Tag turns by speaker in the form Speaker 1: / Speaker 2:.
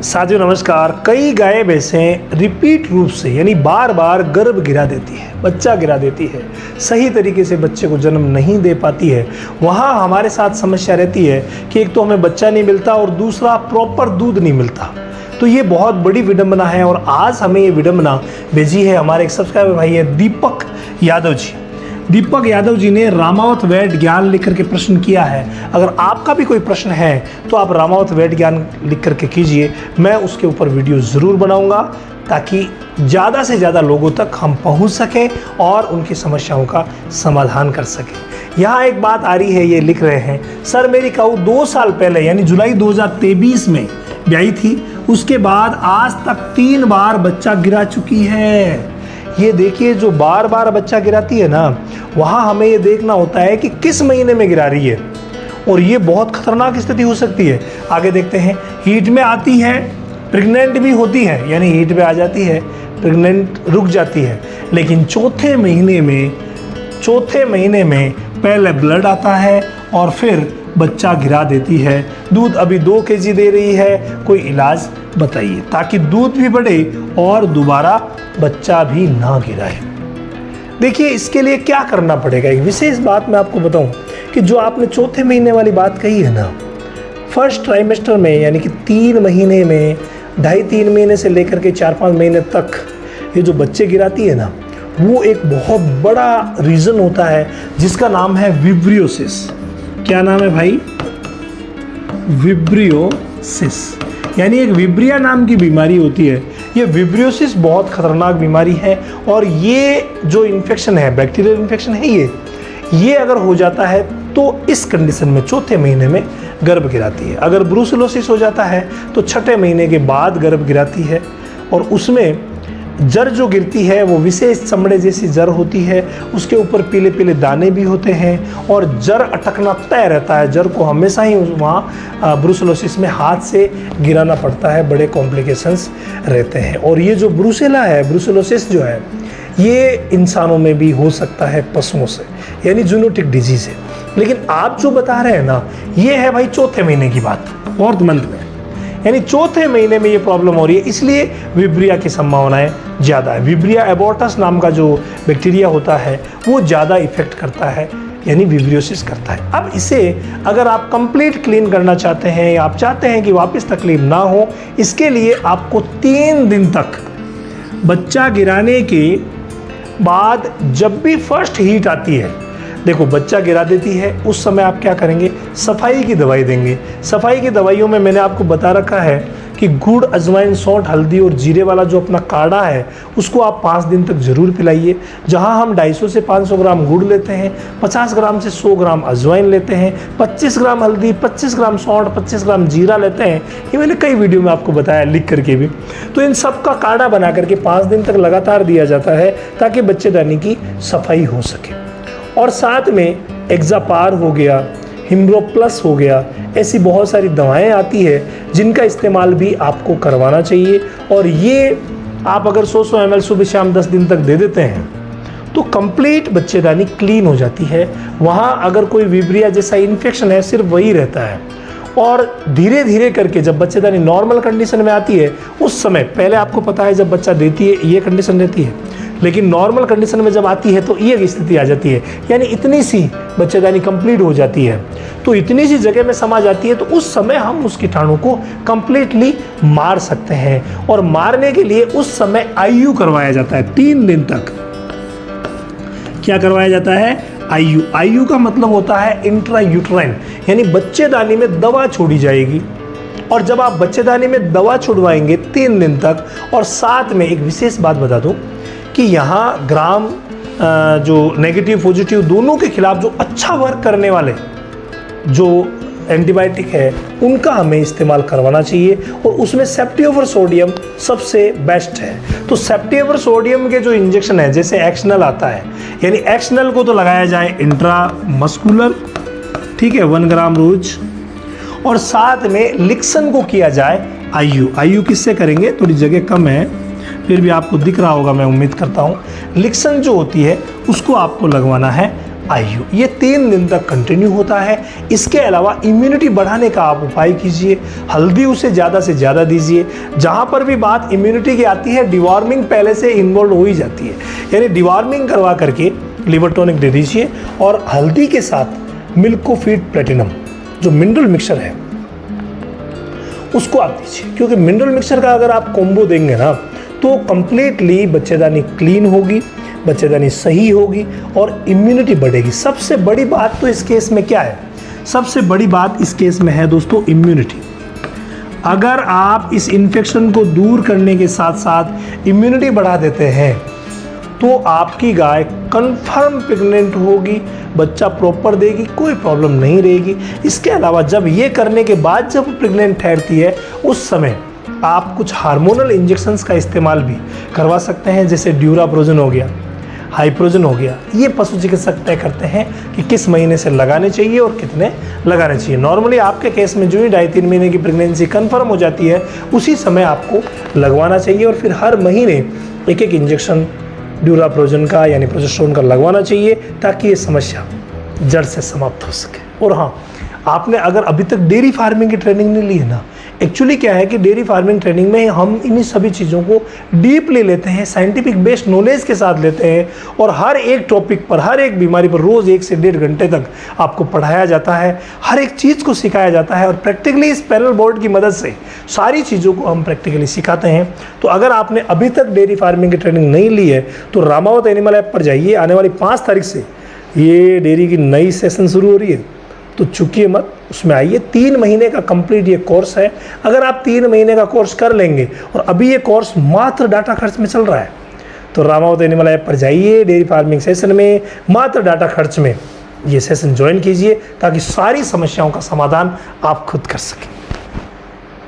Speaker 1: साथियों नमस्कार। कई गाय भैंसें रिपीट रूप से यानी बार बार गर्भ गिरा देती है, बच्चा गिरा देती है, सही तरीके से बच्चे को जन्म नहीं दे पाती है। वहाँ हमारे साथ समस्या रहती है कि एक तो हमें बच्चा नहीं मिलता और दूसरा प्रॉपर दूध नहीं मिलता। तो ये बहुत बड़ी विडंबना है और आज हमें ये विडंबना भेजी है हमारे एक सब्सक्राइबर भाई है दीपक यादव जी। दीपक यादव जी ने रामावत वैद्य ज्ञान लिख करके प्रश्न किया है। अगर आपका भी कोई प्रश्न है तो आप रामावत वैद्य ज्ञान लिख करके कीजिए, मैं उसके ऊपर वीडियो ज़रूर बनाऊंगा ताकि ज़्यादा से ज़्यादा लोगों तक हम पहुंच सकें और उनकी समस्याओं का समाधान कर सकें। यहाँ एक बात आ रही है, ये लिख रहे हैं, सर मेरी गऊ 2 साल पहले यानी जुलाई 2023 में ब्याई थी, उसके बाद आज तक 3 बार बच्चा गिरा चुकी है। ये देखिए, जो बार बार बच्चा गिराती है ना, वहाँ हमें ये देखना होता है कि किस महीने में गिरा रही है और ये बहुत खतरनाक स्थिति हो सकती है। आगे देखते हैं। हीट में आती है, प्रेग्नेंट भी होती है, यानी हीट में आ जाती है, प्रेग्नेंट रुक जाती है, लेकिन चौथे महीने में पहले ब्लड आता है और फिर बच्चा गिरा देती है। दूध अभी 2 kg दे रही है, कोई इलाज बताइए ताकि दूध भी बढ़े और दोबारा बच्चा भी ना गिराए। देखिए, इसके लिए क्या करना पड़ेगा। एक विशेष बात मैं आपको बताऊं कि जो आपने चौथे महीने वाली बात कही है ना, फर्स्ट ट्राइमेस्टर में यानी कि 3 महीने में 2.5-3 महीने से लेकर के 4-5 महीने तक ये जो बच्चे गिराती है ना, वो एक बहुत बड़ा रीज़न होता है जिसका नाम है विब्रियोसिस। क्या नाम है भाई? विब्रियोसिस, यानी एक विब्रिया नाम की बीमारी होती है। ये विब्रियोसिस बहुत खतरनाक बीमारी है और ये जो इन्फेक्शन है, बैक्टीरियल इन्फेक्शन है, ये अगर हो जाता है तो इस कंडीशन में चौथे महीने में गर्भ गिराती है। अगर ब्रूसेलोसिस हो जाता है तो 6ठे महीने के बाद गर्भ गिराती है और उसमें जड़ जो गिरती है वो विशेष चमड़े जैसी जड़ होती है, उसके ऊपर पीले पीले दाने भी होते हैं और जड़ अटकना तय रहता है। जड़ को हमेशा ही वहाँ ब्रूसेलोसिस में हाथ से गिराना पड़ता है, बड़े कॉम्प्लिकेशंस रहते हैं। और ये जो ब्रूसेला है, ब्रूसेलोसिस जो है, ये इंसानों में भी हो सकता है पशुओं से, यानी जूनोटिक डिजीज़ है। लेकिन आप जो बता रहे हैं ना, ये है भाई चौथे महीने की बात, 4th मंथ में, यानी चौथे महीने में ये प्रॉब्लम हो रही है, इसलिए विब्रिया की संभावनाएं ज़्यादा है। विब्रिया एबॉर्टस नाम का जो बैक्टीरिया होता है वो ज़्यादा इफेक्ट करता है, यानी विब्रियोसिस करता है। अब इसे अगर आप कंप्लीट क्लीन करना चाहते हैं या आप चाहते हैं कि वापस तकलीफ ना हो, इसके लिए आपको 3 दिन तक बच्चा गिराने के बाद जब भी फर्स्ट हीट आती है, देखो बच्चा गिरा देती है, उस समय आप क्या करेंगे, सफाई की दवाई देंगे। सफाई की दवाइयों में मैंने आपको बता रखा है कि गुड़, अजवाइन, सौंठ, हल्दी और जीरे वाला जो अपना काढ़ा है उसको आप 5 दिन तक ज़रूर पिलाइए। जहां हम 250 से 500 ग्राम गुड़ लेते हैं, 50 ग्राम से 100 ग्राम अजवाइन लेते हैं, 25 ग्राम हल्दी, 25 ग्राम सौंठ, 25 ग्राम जीरा लेते हैं। ये मैंने कई वीडियो में आपको बताया लिख करके भी। तो इन सब का काढ़ा बना करके 5 दिन तक लगातार दिया जाता है ताकि बच्चेदानी की सफाई हो सके। और साथ में एक्जापार हो गया, हिम्ब्रो प्लस हो गया, ऐसी बहुत सारी दवाएं आती है जिनका इस्तेमाल भी आपको करवाना चाहिए। और ये आप अगर 100 ml सुबह शाम 10 दिन तक दे देते हैं तो कंप्लीट बच्चेदानी क्लीन हो जाती है। वहाँ अगर कोई विब्रिया जैसा इन्फेक्शन है सिर्फ वही रहता है। और धीरे धीरे करके जब बच्चेदानी नॉर्मल कंडीशन में आती है, उस समय पहले आपको पता है जब बच्चा देती है ये कंडीशन रहती है, लेकिन नॉर्मल कंडीशन में जब आती है तो ये स्थिति आ जाती है, यानी इतनी सी बच्चेदानी कंप्लीट हो जाती है। तो इतनी सी जगह में समा जाती है तो उस समय हम उस कीटाणु को कंप्लीटली मार सकते हैं। और मारने के लिए उस समय आईयू करवाया जाता है 3 दिन तक। क्या करवाया जाता है? आईयू। आईयू का मतलब होता है इंट्रा यूट्राइन, यानी बच्चेदानी में दवा छोड़ी जाएगी। और जब आप बच्चेदानी में दवा छुड़वाएंगे 3 दिन तक, और साथ में एक विशेष बात बता दूं कि यहाँ ग्राम जो नेगेटिव पॉजिटिव दोनों के खिलाफ जो अच्छा वर्क करने वाले जो एंटीबायोटिक है उनका हमें इस्तेमाल करवाना चाहिए, और उसमें सेप्टियोवर सोडियम सबसे बेस्ट है। तो सेप्टियोवर सोडियम के जो इंजेक्शन है, जैसे एक्शनल आता है, यानी एक्शनल को तो लगाया जाए इंट्रामस्कुलर, ठीक है, 1 ग्राम रोज, और साथ में लिक्सन को किया जाए आईयू। आईयू किससे करेंगे? थोड़ी जगह कम है, फिर भी आपको दिख रहा होगा, मैं उम्मीद करता हूँ। लिक्सन जो होती है उसको आपको लगवाना है IU, ये 3 दिन तक कंटिन्यू होता है। इसके अलावा इम्यूनिटी बढ़ाने का आप उपाय कीजिए, हल्दी उसे ज़्यादा से ज़्यादा दीजिए। जहाँ पर भी बात इम्यूनिटी की आती है, डिवॉर्मिंग पहले से इन्वॉल्व हो ही जाती है, यानी डिवॉर्मिंग करवा करके लिवर टॉनिक दे दीजिए और हल्दी के साथ मिल्कोफिट प्लेटिनम जो मिनरल मिक्सचर है उसको आप दीजिए, क्योंकि मिनरल मिक्सचर का अगर आप कॉम्बो देंगे ना तो कंप्लीटली बच्चेदानी क्लीन होगी, बच्चेदानी सही होगी और इम्यूनिटी बढ़ेगी। सबसे बड़ी बात तो इस केस में क्या है, सबसे बड़ी बात इस केस में है दोस्तों इम्यूनिटी। अगर आप इस इन्फेक्शन को दूर करने के साथ साथ इम्यूनिटी बढ़ा देते हैं तो आपकी गाय कंफर्म प्रेग्नेंट होगी, बच्चा प्रॉपर देगी, कोई प्रॉब्लम नहीं रहेगी। इसके अलावा जब ये करने के बाद जब प्रेग्नेंट ठहरती है उस समय आप कुछ हार्मोनल इंजेक्शंस का इस्तेमाल भी करवा सकते हैं, जैसे ड्यूराप्रोजन हो गया, हाइप्रोजन हो गया। ये पशु चिकित्सक तय करते हैं कि किस महीने से लगाने चाहिए और कितने लगाने चाहिए। नॉर्मली आपके केस में जो ही 2.5-3 महीने की प्रेगनेंसी कंफर्म हो जाती है उसी समय आपको लगवाना चाहिए और फिर हर महीने एक इंजेक्शन ड्यूराप्रोजन का यानी प्रोजेस्टेरोन का लगवाना चाहिए ताकि ये समस्या जड़ से समाप्त हो सके। और हाँ, आपने अगर अभी तक डेयरी फार्मिंग की ट्रेनिंग नहीं ली है ना, एक्चुअली क्या है कि डेयरी फार्मिंग ट्रेनिंग में हम इन्हीं सभी चीज़ों को डीपली लेते हैं, साइंटिफिक बेस्ड नॉलेज के साथ लेते हैं और हर एक टॉपिक पर, हर एक बीमारी पर रोज़ 1 से 1.5 घंटे तक आपको पढ़ाया जाता है, हर एक चीज़ को सिखाया जाता है और प्रैक्टिकली इस पैनल बोर्ड की मदद से सारी चीज़ों को हम प्रैक्टिकली सिखाते हैं। तो अगर आपने अभी तक डेयरी फार्मिंग की ट्रेनिंग नहीं ली है तो रामावत एनिमल ऐप पर जाइए। आने वाली 5 तारीख से ये डेयरी की नई सेशन शुरू हो रही है, तो चूकिए मत, उसमें आइए। 3 महीने का कंप्लीट ये कोर्स है। अगर आप 3 महीने का कोर्स कर लेंगे और अभी ये कोर्स मात्र डाटा खर्च में चल रहा है तो रामावत एनिमल ऐप पर जाइए, डेयरी फार्मिंग सेशन में मात्र डाटा खर्च में ये सेशन ज्वाइन कीजिए ताकि सारी समस्याओं का समाधान आप खुद कर सकें।